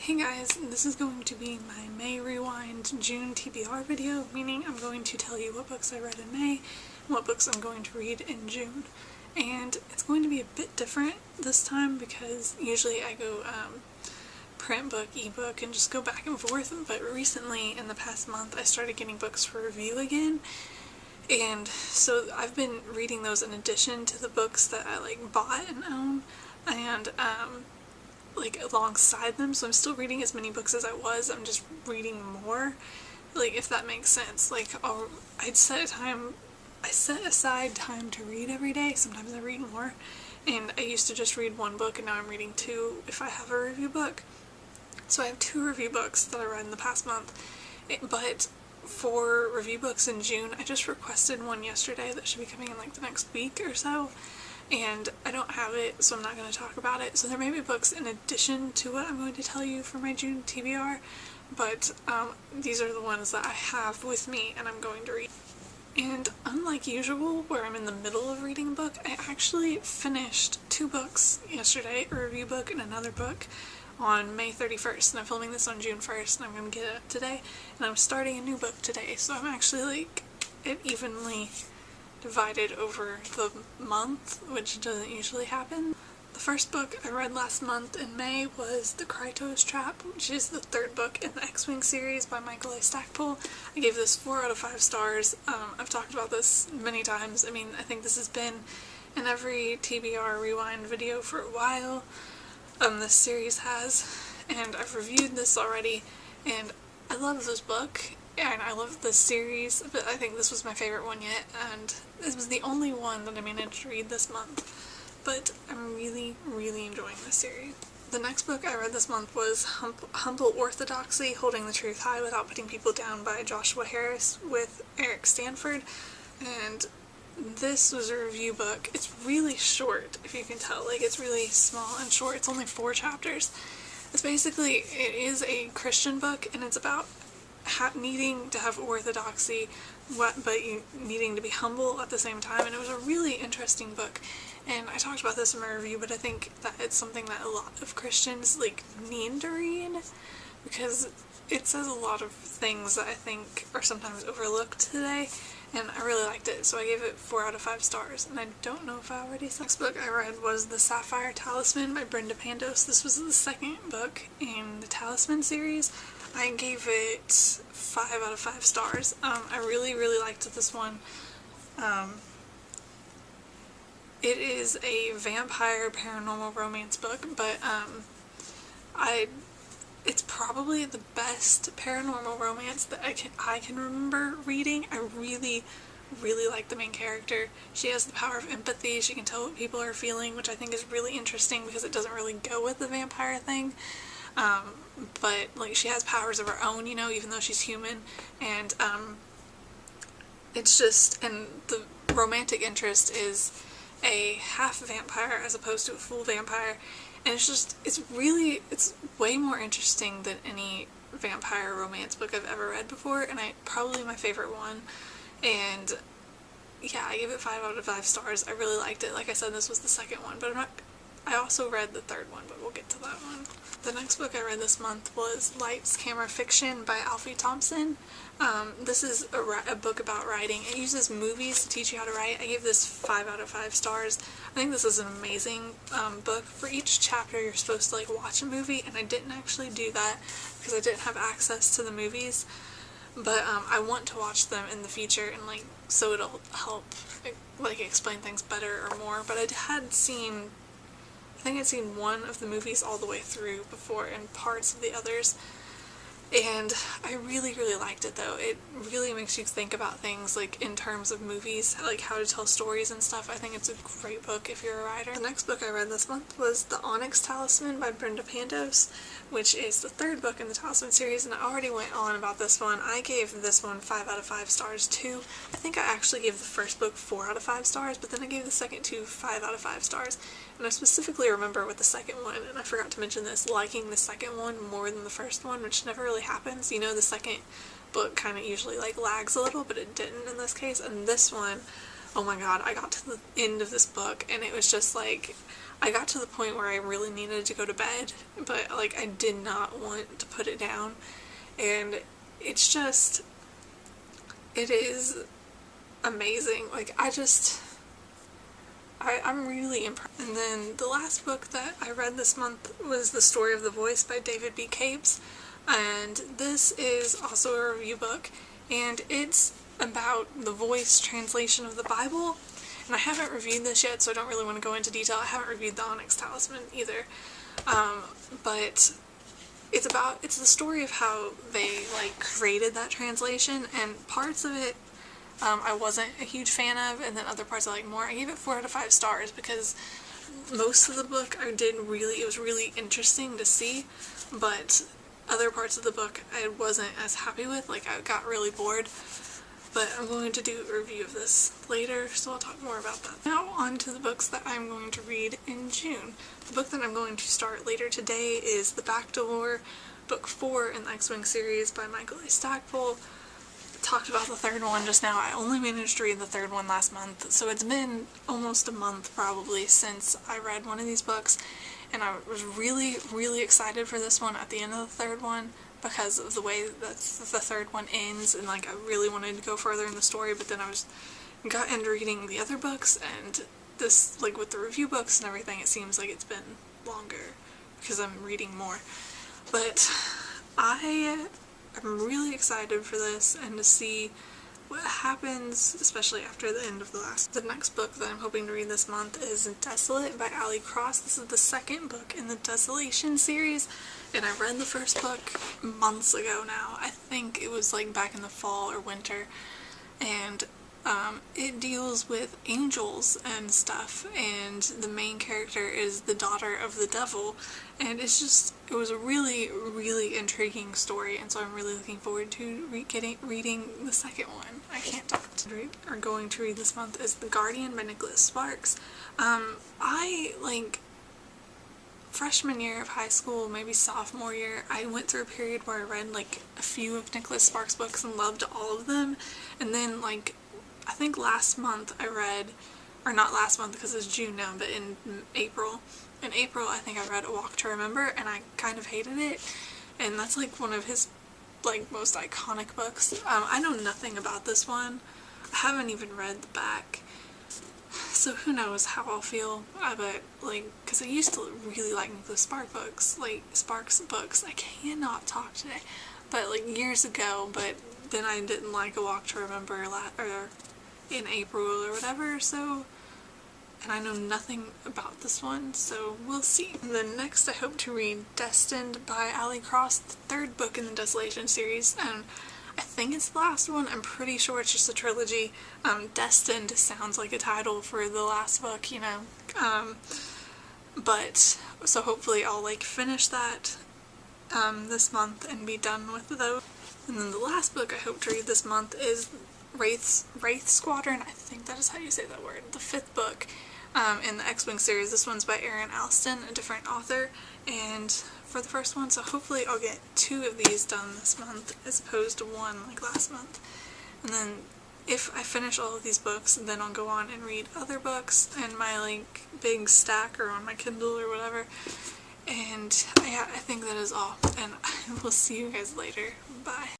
Hey guys, this is going to be my May Rewind June TBR video, meaning I'm going to tell you what books I read in May and what books I'm going to read in June. And it's going to be a bit different this time because usually I go print book, ebook, and just go back and forth, but recently in the past month I started getting books for review again. And so I've been reading those in addition to the books that I bought and own, and alongside them, so I'm still reading as many books as I was, I'm just reading more, if that makes sense. I set aside time to read every day. Sometimes I read more, and I used to just read one book, and now I'm reading two if I have a review book. So I have 2 review books that I read in the past month, but for review books in June, I just requested one yesterday that should be coming in the next week or so, and I don't have it, so I'm not going to talk about it. So there may be books in addition to what I'm going to tell you for my June TBR, but these are the ones that I have with me and I'm going to read. And unlike usual, where I'm in the middle of reading a book, I actually finished 2 books yesterday, a review book and another book, on May 31st, and I'm filming this on June 1st, and I'm going to get it up today, and I'm starting a new book today, so I'm actually it evenly divided over the month, which doesn't usually happen. The first book I read last month in May was The Krytos Trap, which is the 3rd book in the X-Wing series by Michael A. Stackpole. I gave this 4 out of 5 stars. I've talked about this many times. I think this has been in every TBR Rewind video for a while. This series has, and I've reviewed this already, and I love this book. And I love this series, but I think this was my favorite one yet, and this was the only one that I managed to read this month. But I'm really, really enjoying this series. The next book I read this month was Humble Orthodoxy, Holding the Truth High Without Putting People Down by Joshua Harris with Eric Stanford, and this was a review book. It's really short, if you can tell. It's really small and short. It's only 4 chapters. It is a Christian book, and it's about needing to have orthodoxy, but needing to be humble at the same time, and it was a really interesting book. And I talked about this in my review, but I think that it's something that a lot of Christians need to read, because it says a lot of things that I think are sometimes overlooked today, and I really liked it, so I gave it 4 out of 5 stars, and I don't know if I already said. The next book I read was The Sapphire Talisman by Brenda Pandos. This was the 2nd book in the Talisman series. I gave it 5 out of 5 stars. I really, really liked this one. It is a vampire paranormal romance book, but it's probably the best paranormal romance that I can remember reading. I really, really like the main character. She has the power of empathy. She can tell what people are feeling, which I think is really interesting because it doesn't really go with the vampire thing. But she has powers of her own, even though she's human, and it's just, and the romantic interest is a half vampire as opposed to a full vampire, and it's way more interesting than any vampire romance book I've ever read before, and probably my favorite one. And yeah, I gave it 5 out of 5 stars. I really liked it. Like I said, this was the 2nd one, but I also read the 3rd one, but we'll get to that one. The next book I read this month was Lights, Camera, Fiction by Alfie Thompson. This is a book about writing. It uses movies to teach you how to write. I gave this 5 out of 5 stars. I think this is an amazing book. For each chapter you're supposed to watch a movie, and I didn't actually do that because I didn't have access to the movies, but I want to watch them in the future, and so it'll help explain things better or more. But I think I'd seen one of the movies all the way through before and parts of the others, and I really, really liked it though. It really makes you think about things in terms of movies, how to tell stories and stuff. I think it's a great book if you're a writer. The next book I read this month was The Onyx Talisman by Brenda Pandos, which is the 3rd book in the Talisman series, and I already went on about this one. I gave this one 5 out of 5 stars too. I think I actually gave the first book 4 out of 5 stars, but then I gave the second 2 5 out of 5 stars. And I specifically remember with the 2nd one, and I forgot to mention this, liking the 2nd one more than the first one, which never really happens. The 2nd book kind of usually lags a little, but it didn't in this case. And this one, oh my god, I got to the end of this book and it was just I got to the point where I really needed to go to bed, but like I did not want to put it down, and it's just, it is amazing. Like I'm really impressed. And then the last book that I read this month was The Story of the Voice by David B. Capes, and this is also a review book, and it's about the Voice translation of the Bible. And I haven't reviewed this yet, so I don't really want to go into detail. I haven't reviewed the Onyx Talisman either. But it's the story of how they like created that translation, and parts of it I wasn't a huge fan of, and then other parts I like more. I gave it 4 out of 5 stars because most of the book it was really interesting to see, but other parts of the book I wasn't as happy with. Like, I got really bored. But I'm going to do a review of this later, so I'll talk more about that. Now on to the books that I'm going to read in June. The book that I'm going to start later today is The Back Door, book 4 in the X-Wing series by Michael A. Stackpole. Talked about the third one just now. I only managed to read the third one last month, so it's been almost a month probably since I read one of these books, and I was really, really excited for this one at the end of the third one, because of the way that the third one ends, and like I really wanted to go further in the story, but then I got into reading the other books, and this, like with the review books and everything, it seems like it's been longer because I'm reading more. But I'm really excited for this and to see what happens, especially after the end of the last. The next book that I'm hoping to read this month is Desolate by Ali Cross. This is the second book in the Desolation series, and I read the first book months ago now. I think it was like back in the fall or winter, and it deals with angels and stuff, and the main character is the daughter of the devil, and it was a really, really intriguing story, and so I'm really looking forward to reading the second one. I can't talk to are going to read this month is The Guardian by Nicholas Sparks. Freshman year of high school, maybe sophomore year, I went through a period where I read like a few of Nicholas Sparks' books and loved all of them, and then like I think last month I read, or not last month because it's June now, but in April I think I read A Walk to Remember, and I kind of hated it, and that's like one of his like most iconic books. I know nothing about this one. I haven't even read the back, so who knows how I'll feel, but like, because I used to really like Nicholas Sparks books. I cannot talk today, but like years ago, but then I didn't like A Walk to Remember or in April or whatever, so, and I know nothing about this one, so we'll see. And then next I hope to read Destined by Ali Cross, the third book in the Desolation series, and I think it's the last one. I'm pretty sure it's just a trilogy. Destined sounds like a title for the last book, you know, but, so hopefully I'll like finish that this month and be done with those. And then the last book I hope to read this month is Wraith Squadron, I think that is how you say that word, the 5th book in the X-Wing series. This one's by Aaron Alston, a different author, and for the first one, so hopefully I'll get 2 of these done this month as opposed to 1 like last month. And then if I finish all of these books, then I'll go on and read other books in my like big stack or on my Kindle or whatever. And yeah, I think that is all, and I will see you guys later. Bye.